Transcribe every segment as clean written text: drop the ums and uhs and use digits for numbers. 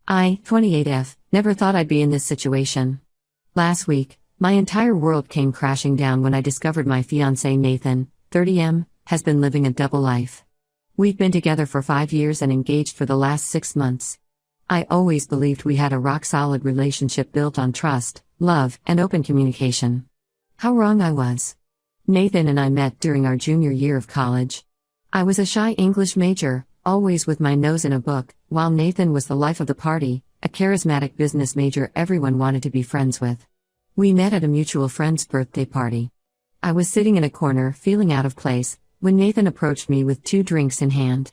I, 28F, never thought I'd be in this situation. Last week, my entire world came crashing down when I discovered my fiancé Nathan, 30M, has been living a double life. We've been together for 5 years and engaged for the last 6 months. I always believed we had a rock-solid relationship built on trust, love, and open communication. How wrong I was. Nathan and I met during our junior year of college. I was a shy English major, always with my nose in a book, while Nathan was the life of the party, a charismatic business major everyone wanted to be friends with. We met at a mutual friend's birthday party. I was sitting in a corner, feeling out of place, when Nathan approached me with 2 drinks in hand.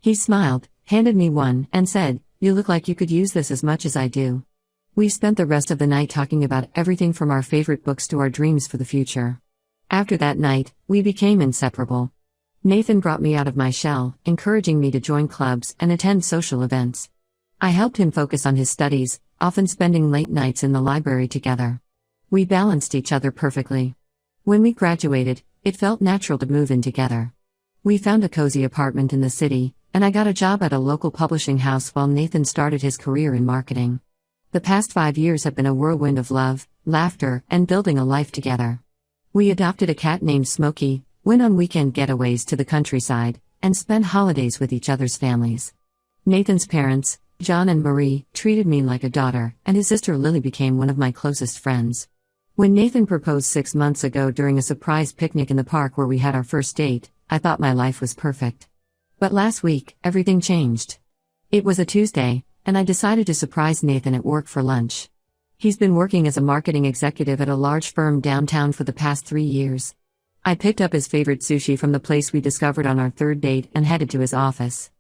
He smiled, handed me one, and said, "You look like you could use this as much as I do." We spent the rest of the night talking about everything from our favorite books to our dreams for the future. After that night, we became inseparable. Nathan brought me out of my shell, encouraging me to join clubs and attend social events. I helped him focus on his studies, often spending late nights in the library together. We balanced each other perfectly. When we graduated, it felt natural to move in together. We found a cozy apartment in the city, and I got a job at a local publishing house while Nathan started his career in marketing. The past 5 years have been a whirlwind of love, laughter, and building a life together. We adopted a cat named Smokey, went on weekend getaways to the countryside, and spent holidays with each other's families. Nathan's parents, John and Marie, treated me like a daughter, and his sister Lily became one of my closest friends. When Nathan proposed 6 months ago during a surprise picnic in the park where we had our first date, I thought my life was perfect. But last week, everything changed. It was a Tuesday, and I decided to surprise Nathan at work for lunch. He's been working as a marketing executive at a large firm downtown for the past 3 years. I picked up his favorite sushi from the place we discovered on our 3rd date and headed to his office.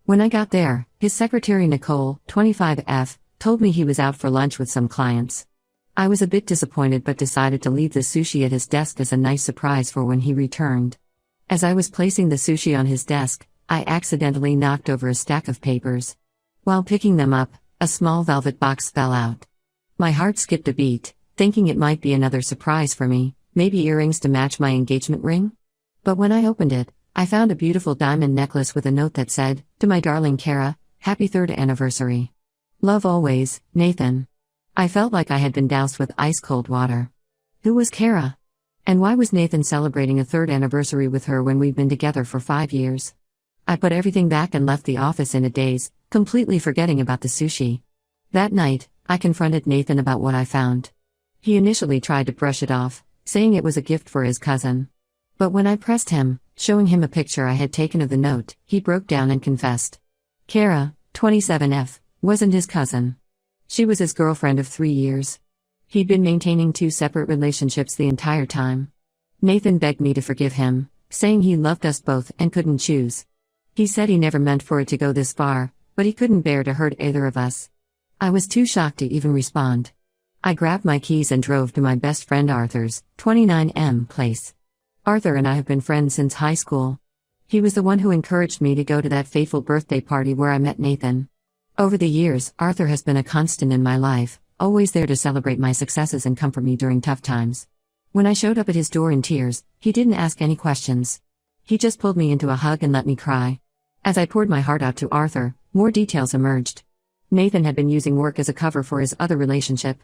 When I got there, his secretary Nicole, 25F, told me he was out for lunch with some clients. I was a bit disappointed but decided to leave the sushi at his desk as a nice surprise for when he returned. As I was placing the sushi on his desk, I accidentally knocked over a stack of papers. While picking them up, a small velvet box fell out. My heart skipped a beat, thinking it might be another surprise for me, maybe earrings to match my engagement ring? But when I opened it, I found a beautiful diamond necklace with a note that said, "To my darling Kara, happy 3rd anniversary. Love always, Nathan." I felt like I had been doused with ice-cold water. Who was Kara? And why was Nathan celebrating a 3rd anniversary with her when we'd been together for 5 years? I put everything back and left the office in a daze, completely forgetting about the sushi. That night, I confronted Nathan about what I found. He initially tried to brush it off, saying it was a gift for his cousin. But when I pressed him, showing him a picture I had taken of the note, he broke down and confessed. Kara, 27F, wasn't his cousin. She was his girlfriend of 3 years. He'd been maintaining 2 separate relationships the entire time. Nathan begged me to forgive him, saying he loved us both and couldn't choose. He said he never meant for it to go this far, but he couldn't bear to hurt either of us. I was too shocked to even respond. I grabbed my keys and drove to my best friend Arthur's, 29M, place. Arthur and I have been friends since high school. He was the one who encouraged me to go to that fateful birthday party where I met Nathan. Over the years, Arthur has been a constant in my life, always there to celebrate my successes and comfort me during tough times. When I showed up at his door in tears, he didn't ask any questions. He just pulled me into a hug and let me cry. As I poured my heart out to Arthur, more details emerged. Nathan had been using work as a cover for his other relationship.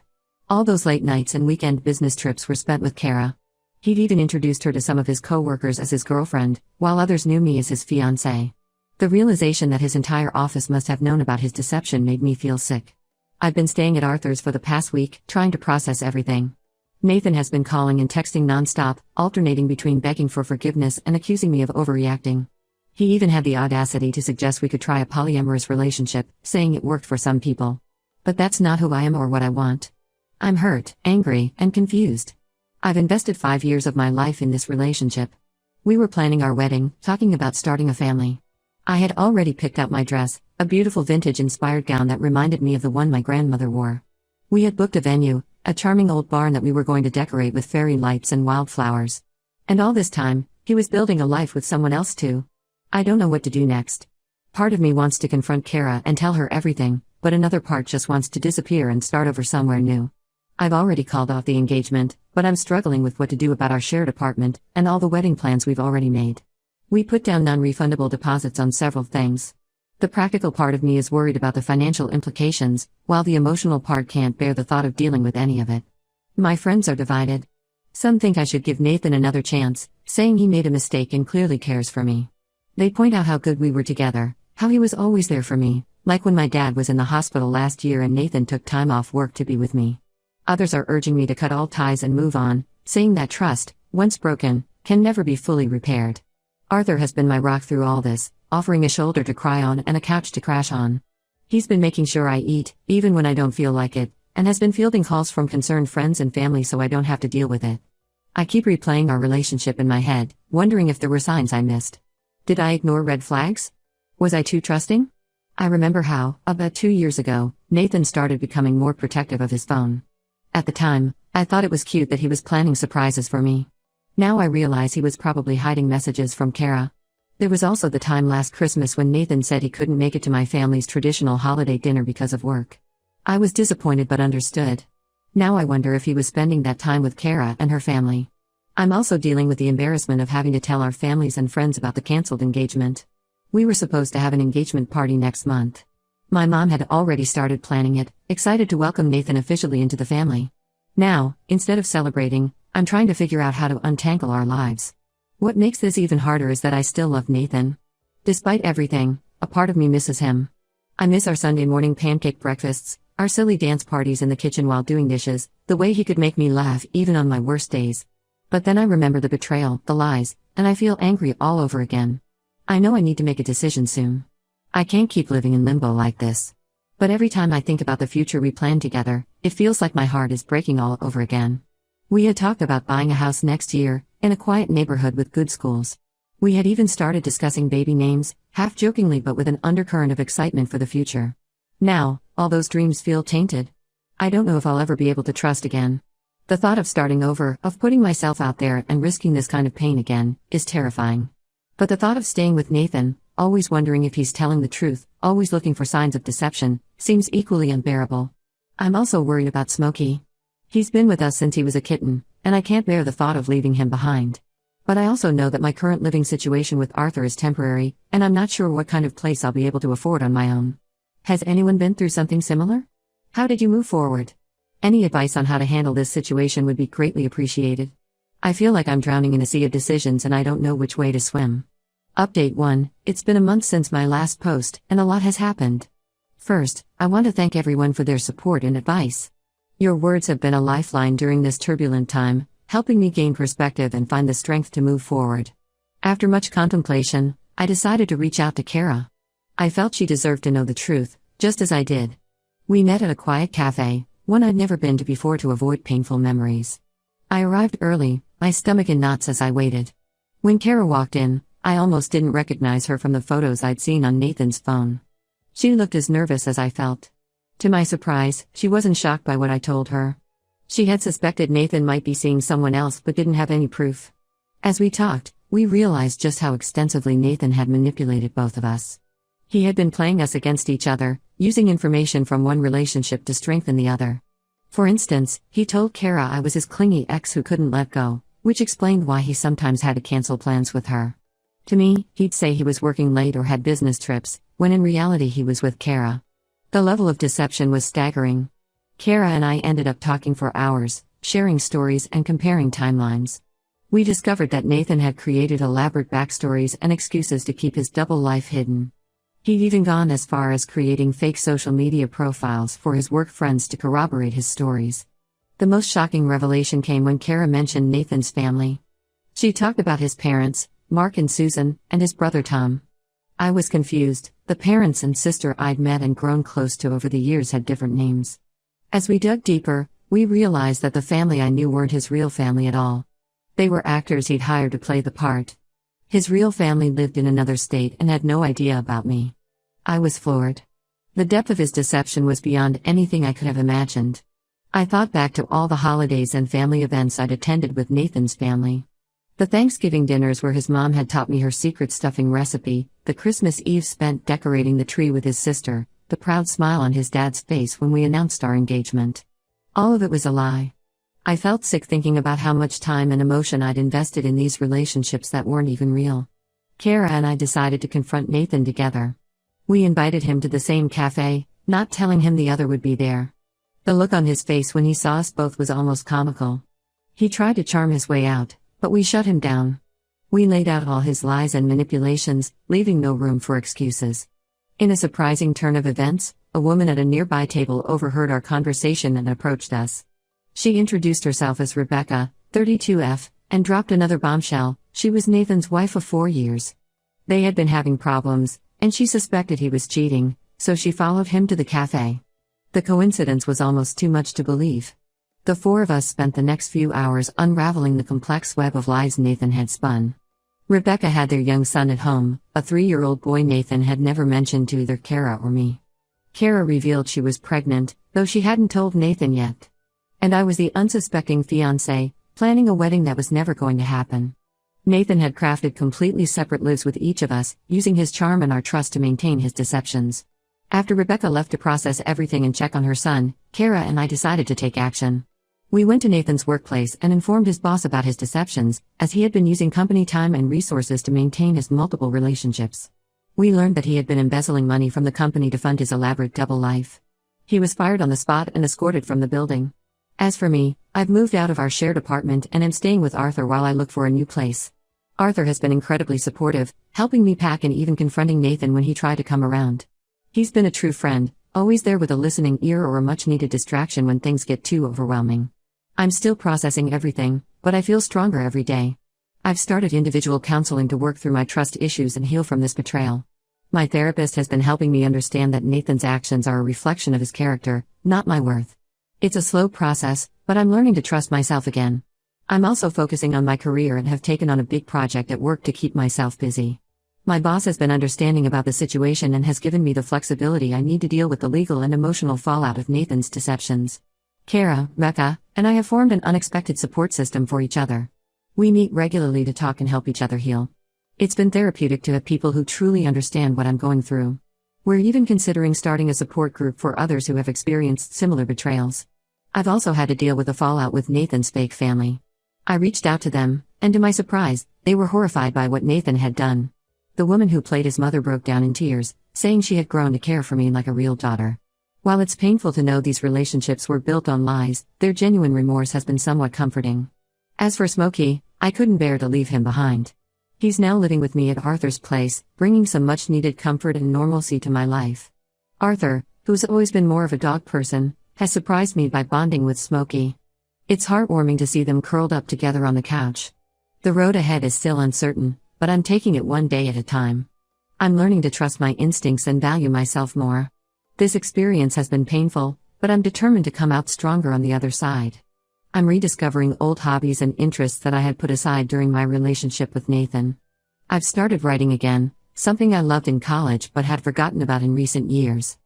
All those late nights and weekend business trips were spent with Kara. He'd even introduced her to some of his co-workers as his girlfriend, while others knew me as his fiancé. The realization that his entire office must have known about his deception made me feel sick. I've been staying at Arthur's for the past week, trying to process everything. Nathan has been calling and texting nonstop, alternating between begging for forgiveness and accusing me of overreacting. He even had the audacity to suggest we could try a polyamorous relationship, saying it worked for some people. But that's not who I am or what I want. I'm hurt, angry, and confused. I've invested 5 years of my life in this relationship. We were planning our wedding, talking about starting a family. I had already picked out my dress, a beautiful vintage-inspired gown that reminded me of the one my grandmother wore. We had booked a venue, a charming old barn that we were going to decorate with fairy lights and wildflowers. And all this time, he was building a life with someone else too. I don't know what to do next. Part of me wants to confront Kara and tell her everything, but another part just wants to disappear and start over somewhere new. I've already called off the engagement, but I'm struggling with what to do about our shared apartment and all the wedding plans we've already made. We put down non-refundable deposits on several things. The practical part of me is worried about the financial implications, while the emotional part can't bear the thought of dealing with any of it. My friends are divided. Some think I should give Nathan another chance, saying he made a mistake and clearly cares for me. They point out how good we were together, how he was always there for me, like when my dad was in the hospital last year and Nathan took time off work to be with me. Others are urging me to cut all ties and move on, saying that trust, once broken, can never be fully repaired. Arthur has been my rock through all this, offering a shoulder to cry on and a couch to crash on. He's been making sure I eat, even when I don't feel like it, and has been fielding calls from concerned friends and family so I don't have to deal with it. I keep replaying our relationship in my head, wondering if there were signs I missed. Did I ignore red flags? Was I too trusting? I remember how, about 2 years ago, Nathan started becoming more protective of his phone. At the time, I thought it was cute that he was planning surprises for me. Now I realize he was probably hiding messages from Kara. There was also the time last Christmas when Nathan said he couldn't make it to my family's traditional holiday dinner because of work. I was disappointed but understood. Now I wonder if he was spending that time with Kara and her family. I'm also dealing with the embarrassment of having to tell our families and friends about the cancelled engagement. We were supposed to have an engagement party next month. My mom had already started planning it, excited to welcome Nathan officially into the family. Now, instead of celebrating, I'm trying to figure out how to untangle our lives. What makes this even harder is that I still love Nathan. Despite everything, a part of me misses him. I miss our Sunday morning pancake breakfasts, our silly dance parties in the kitchen while doing dishes, the way he could make me laugh even on my worst days. But then I remember the betrayal, the lies, and I feel angry all over again. I know I need to make a decision soon. I can't keep living in limbo like this. But every time I think about the future we planned together, it feels like my heart is breaking all over again. We had talked about buying a house next year, in a quiet neighborhood with good schools. We had even started discussing baby names, half jokingly but with an undercurrent of excitement for the future. Now, all those dreams feel tainted. I don't know if I'll ever be able to trust again. The thought of starting over, of putting myself out there and risking this kind of pain again, is terrifying. But the thought of staying with Nathan, always wondering if he's telling the truth, always looking for signs of deception, seems equally unbearable. I'm also worried about Smokey. He's been with us since he was a kitten, and I can't bear the thought of leaving him behind. But I also know that my current living situation with Arthur is temporary, and I'm not sure what kind of place I'll be able to afford on my own. Has anyone been through something similar? How did you move forward? Any advice on how to handle this situation would be greatly appreciated. I feel like I'm drowning in a sea of decisions and I don't know which way to swim. Update 1. It's been a month since my last post, and a lot has happened. First, I want to thank everyone for their support and advice. Your words have been a lifeline during this turbulent time, helping me gain perspective and find the strength to move forward. After much contemplation, I decided to reach out to Kara. I felt she deserved to know the truth, just as I did. We met at a quiet cafe, one I'd never been to before to avoid painful memories. I arrived early, my stomach in knots as I waited. When Kara walked in, I almost didn't recognize her from the photos I'd seen on Nathan's phone. She looked as nervous as I felt. To my surprise, she wasn't shocked by what I told her. She had suspected Nathan might be seeing someone else but didn't have any proof. As we talked, we realized just how extensively Nathan had manipulated both of us. He had been playing us against each other, using information from one relationship to strengthen the other. For instance, he told Kara I was his clingy ex who couldn't let go, which explained why he sometimes had to cancel plans with her. To me, he'd say he was working late or had business trips, when in reality he was with Kara. The level of deception was staggering. Kara and I ended up talking for hours, sharing stories and comparing timelines. We discovered that Nathan had created elaborate backstories and excuses to keep his double life hidden. He'd even gone as far as creating fake social media profiles for his work friends to corroborate his stories. The most shocking revelation came when Kara mentioned Nathan's family. She talked about his parents, Mark and Susan, and his brother Tom. I was confused. The parents and sister I'd met and grown close to over the years had different names. As we dug deeper, we realized that the family I knew weren't his real family at all. They were actors he'd hired to play the part. His real family lived in another state and had no idea about me. I was floored. The depth of his deception was beyond anything I could have imagined. I thought back to all the holidays and family events I'd attended with Nathan's family. The Thanksgiving dinners where his mom had taught me her secret stuffing recipe, the Christmas Eve spent decorating the tree with his sister, the proud smile on his dad's face when we announced our engagement. All of it was a lie. I felt sick thinking about how much time and emotion I'd invested in these relationships that weren't even real. Kara and I decided to confront Nathan together. We invited him to the same cafe, not telling him the other would be there. The look on his face when he saw us both was almost comical. He tried to charm his way out, but we shut him down. We laid out all his lies and manipulations, leaving no room for excuses. In a surprising turn of events, a woman at a nearby table overheard our conversation and approached us. She introduced herself as Rebecca, 32F, and dropped another bombshell: she was Nathan's wife of 4 years. They had been having problems, and she suspected he was cheating, so she followed him to the cafe. The coincidence was almost too much to believe. The four of us spent the next few hours unraveling the complex web of lies Nathan had spun. Rebecca had their young son at home, a 3-year-old boy Nathan had never mentioned to either Kara or me. Kara revealed she was pregnant, though she hadn't told Nathan yet. And I was the unsuspecting fiancé, planning a wedding that was never going to happen. Nathan had crafted completely separate lives with each of us, using his charm and our trust to maintain his deceptions. After Rebecca left to process everything and check on her son, Kara and I decided to take action. We went to Nathan's workplace and informed his boss about his deceptions, as he had been using company time and resources to maintain his multiple relationships. We learned that he had been embezzling money from the company to fund his elaborate double life. He was fired on the spot and escorted from the building. As for me, I've moved out of our shared apartment and am staying with Arthur while I look for a new place. Arthur has been incredibly supportive, helping me pack and even confronting Nathan when he tried to come around. He's been a true friend, always there with a listening ear or a much-needed distraction when things get too overwhelming. I'm still processing everything, but I feel stronger every day. I've started individual counseling to work through my trust issues and heal from this betrayal. My therapist has been helping me understand that Nathan's actions are a reflection of his character, not my worth. It's a slow process, but I'm learning to trust myself again. I'm also focusing on my career and have taken on a big project at work to keep myself busy. My boss has been understanding about the situation and has given me the flexibility I need to deal with the legal and emotional fallout of Nathan's deceptions. Kara, Rebecca, and I have formed an unexpected support system for each other. We meet regularly to talk and help each other heal. It's been therapeutic to have people who truly understand what I'm going through. We're even considering starting a support group for others who have experienced similar betrayals. I've also had to deal with the fallout with Nathan's fake family. I reached out to them, and to my surprise, they were horrified by what Nathan had done. The woman who played his mother broke down in tears, saying she had grown to care for me like a real daughter. While it's painful to know these relationships were built on lies, their genuine remorse has been somewhat comforting. As for Smokey, I couldn't bear to leave him behind. He's now living with me at Arthur's place, bringing some much-needed comfort and normalcy to my life. Arthur, who's always been more of a dog person, has surprised me by bonding with Smokey. It's heartwarming to see them curled up together on the couch. The road ahead is still uncertain, but I'm taking it one day at a time. I'm learning to trust my instincts and value myself more. This experience has been painful, but I'm determined to come out stronger on the other side. I'm rediscovering old hobbies and interests that I had put aside during my relationship with Nathan. I've started writing again, something I loved in college but had forgotten about in recent years.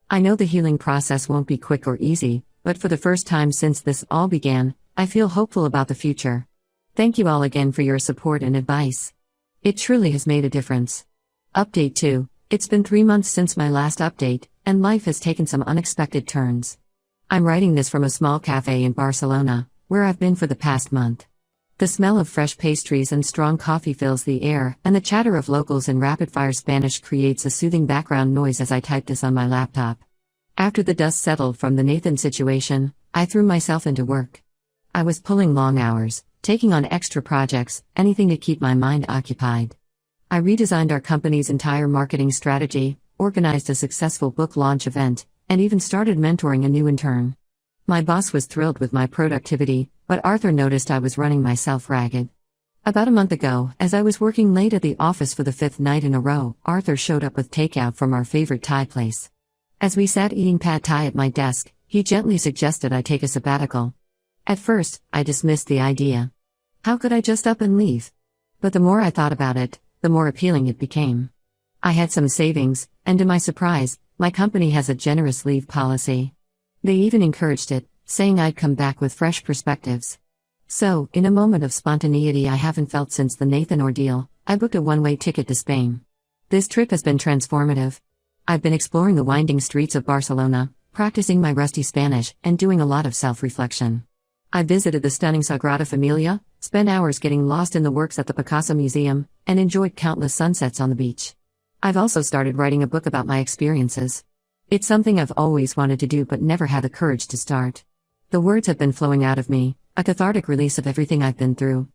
I know the healing process won't be quick or easy, but for the first time since this all began, I feel hopeful about the future. Thank you all again for your support and advice. It truly has made a difference. Update 2. It's been 3 months since my last update, and life has taken some unexpected turns. I'm writing this from a small cafe in Barcelona, where I've been for the past month. The smell of fresh pastries and strong coffee fills the air, and the chatter of locals in rapid-fire Spanish creates a soothing background noise as I type this on my laptop. After the dust settled from the Nathan situation, I threw myself into work. I was pulling long hours, taking on extra projects, anything to keep my mind occupied. I redesigned our company's entire marketing strategy, organized a successful book launch event, and even started mentoring a new intern. My boss was thrilled with my productivity, but Arthur noticed I was running myself ragged. About a month ago, as I was working late at the office for the 5th night in a row, Arthur showed up with takeout from our favorite Thai place. As we sat eating pad Thai at my desk, he gently suggested I take a sabbatical. At first, I dismissed the idea. How could I just up and leave? But the more I thought about it, the more appealing it became. I had some savings, and to my surprise, my company has a generous leave policy. They even encouraged it, saying I'd come back with fresh perspectives. So, in a moment of spontaneity I haven't felt since the Nathan ordeal, I booked a one-way ticket to Spain. This trip has been transformative. I've been exploring the winding streets of Barcelona, practicing my rusty Spanish, and doing a lot of self-reflection. I visited the stunning Sagrada Familia, spent hours getting lost in the works at the Picasso Museum, and enjoyed countless sunsets on the beach. I've also started writing a book about my experiences. It's something I've always wanted to do but never had the courage to start. The words have been flowing out of me, a cathartic release of everything I've been through.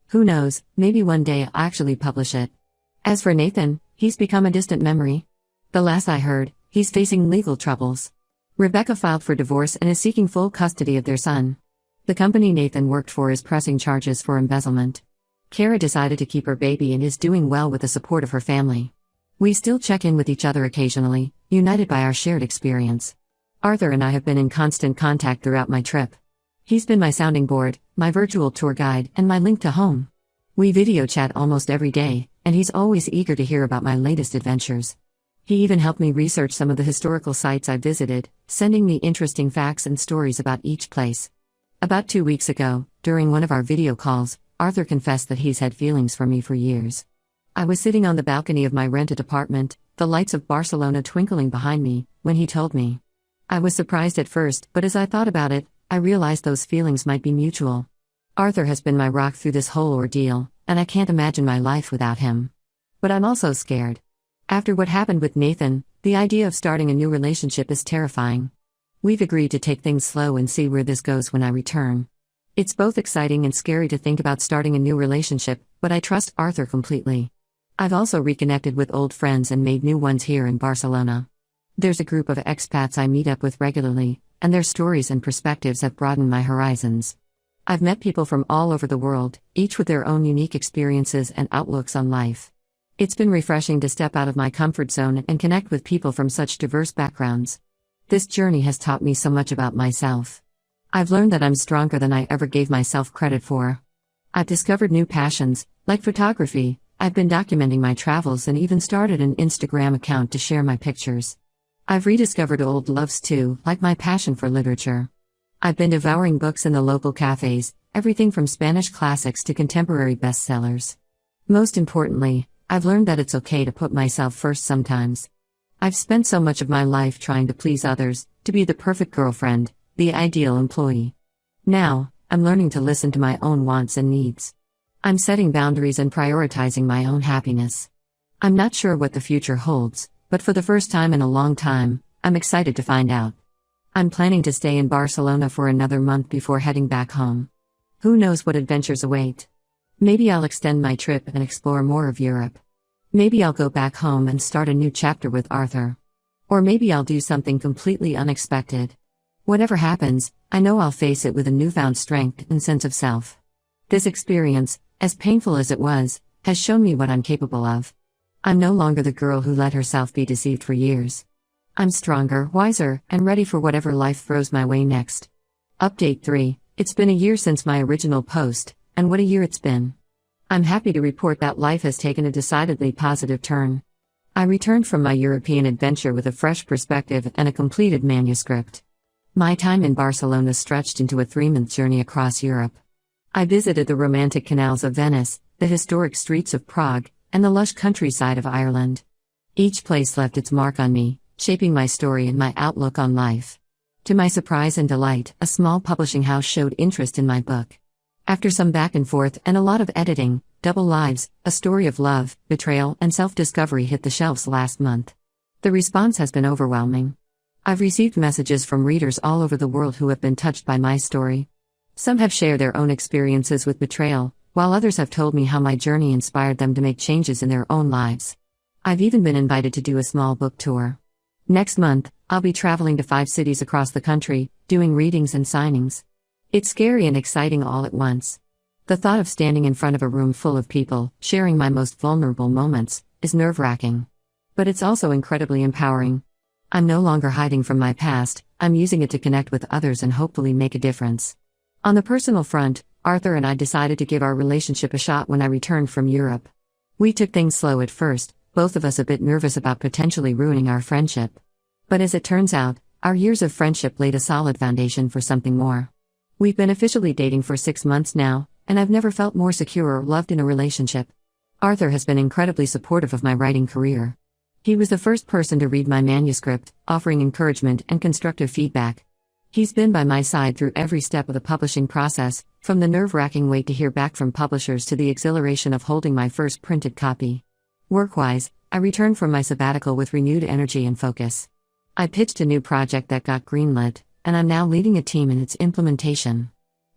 Who knows, maybe one day I'll actually publish it. As for Nathan, he's become a distant memory. The last I heard, he's facing legal troubles. Rebecca filed for divorce and is seeking full custody of their son. The company Nathan worked for is pressing charges for embezzlement. Kara decided to keep her baby and is doing well with the support of her family. We still check in with each other occasionally, united by our shared experience. Arthur and I have been in constant contact throughout my trip. He's been my sounding board, my virtual tour guide, and my link to home. We video chat almost every day, and he's always eager to hear about my latest adventures. He even helped me research some of the historical sites I visited, sending me interesting facts and stories about each place. About 2 weeks ago, during one of our video calls, Arthur confessed that he's had feelings for me for years. I was sitting on the balcony of my rented apartment, the lights of Barcelona twinkling behind me, when he told me. I was surprised at first, but as I thought about it, I realized those feelings might be mutual. Arthur has been my rock through this whole ordeal, and I can't imagine my life without him. But I'm also scared. After what happened with Nathan, the idea of starting a new relationship is terrifying. We've agreed to take things slow and see where this goes when I return. It's both exciting and scary to think about starting a new relationship, but I trust Arthur completely. I've also reconnected with old friends and made new ones here in Barcelona. There's a group of expats I meet up with regularly, and their stories and perspectives have broadened my horizons. I've met people from all over the world, each with their own unique experiences and outlooks on life. It's been refreshing to step out of my comfort zone and connect with people from such diverse backgrounds. This journey has taught me so much about myself. I've learned that I'm stronger than I ever gave myself credit for. I've discovered new passions, like photography. I've been documenting my travels and even started an Instagram account to share my pictures. I've rediscovered old loves too, like my passion for literature. I've been devouring books in the local cafes, everything from Spanish classics to contemporary bestsellers. Most importantly, I've learned that it's okay to put myself first sometimes. I've spent so much of my life trying to please others, to be the perfect girlfriend, the ideal employee. Now, I'm learning to listen to my own wants and needs. I'm setting boundaries and prioritizing my own happiness. I'm not sure what the future holds, but for the first time in a long time, I'm excited to find out. I'm planning to stay in Barcelona for another month before heading back home. Who knows what adventures await? Maybe I'll extend my trip and explore more of Europe. Maybe I'll go back home and start a new chapter with Arthur. Or maybe I'll do something completely unexpected. Whatever happens, I know I'll face it with a newfound strength and sense of self. This experience, as painful as it was, has shown me what I'm capable of. I'm no longer the girl who let herself be deceived for years. I'm stronger, wiser, and ready for whatever life throws my way next. Update 3. It's been a year since my original post, and what a year it's been. I'm happy to report that life has taken a decidedly positive turn. I returned from my European adventure with a fresh perspective and a completed manuscript. My time in Barcelona stretched into a 3-month journey across Europe. I visited the romantic canals of Venice, the historic streets of Prague, and the lush countryside of Ireland. Each place left its mark on me, shaping my story and my outlook on life. To my surprise and delight, a small publishing house showed interest in my book. After some back and forth and a lot of editing, Double Lives, a story of love, betrayal, and self-discovery hit the shelves last month. The response has been overwhelming. I've received messages from readers all over the world who have been touched by my story. Some have shared their own experiences with betrayal, while others have told me how my journey inspired them to make changes in their own lives. I've even been invited to do a small book tour. Next month, I'll be traveling to 5 cities across the country, doing readings and signings. It's scary and exciting all at once. The thought of standing in front of a room full of people, sharing my most vulnerable moments, is nerve-wracking. But it's also incredibly empowering. I'm no longer hiding from my past, I'm using it to connect with others and hopefully make a difference. On the personal front, Arthur and I decided to give our relationship a shot when I returned from Europe. We took things slow at first, both of us a bit nervous about potentially ruining our friendship. But as it turns out, our years of friendship laid a solid foundation for something more. We've been officially dating for 6 months now, and I've never felt more secure or loved in a relationship. Arthur has been incredibly supportive of my writing career. He was the first person to read my manuscript, offering encouragement and constructive feedback. He's been by my side through every step of the publishing process, from the nerve-wracking wait to hear back from publishers to the exhilaration of holding my first printed copy. Work-wise, I returned from my sabbatical with renewed energy and focus. I pitched a new project that got greenlit, and I'm now leading a team in its implementation.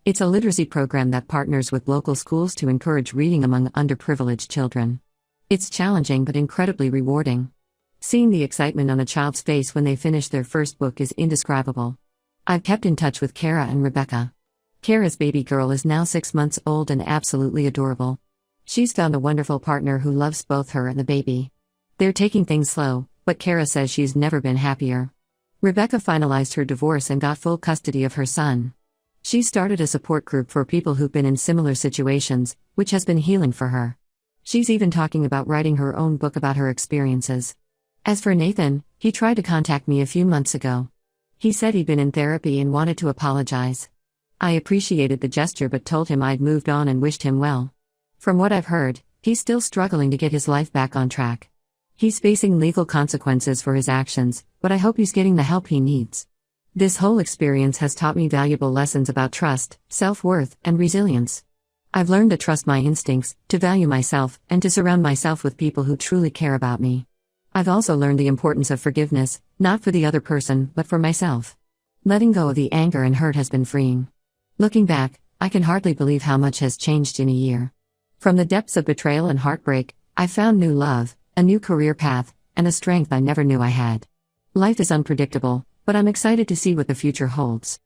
It's a literacy program that partners with local schools to encourage reading among underprivileged children. It's challenging but incredibly rewarding. Seeing the excitement on a child's face when they finish their first book is indescribable. I've kept in touch with Kara and Rebecca. Kara's baby girl is now 6 months old and absolutely adorable. She's found a wonderful partner who loves both her and the baby. They're taking things slow, but Kara says she's never been happier. Rebecca finalized her divorce and got full custody of her son. She started a support group for people who've been in similar situations, which has been healing for her. She's even talking about writing her own book about her experiences. As for Nathan, he tried to contact me a few months ago. He said he'd been in therapy and wanted to apologize. I appreciated the gesture but told him I'd moved on and wished him well. From what I've heard, he's still struggling to get his life back on track. He's facing legal consequences for his actions, but I hope he's getting the help he needs. This whole experience has taught me valuable lessons about trust, self-worth, and resilience. I've learned to trust my instincts, to value myself, and to surround myself with people who truly care about me. I've also learned the importance of forgiveness, not for the other person, but for myself. Letting go of the anger and hurt has been freeing. Looking back, I can hardly believe how much has changed in a year. From the depths of betrayal and heartbreak, I found new love, a new career path, and a strength I never knew I had. Life is unpredictable, but I'm excited to see what the future holds.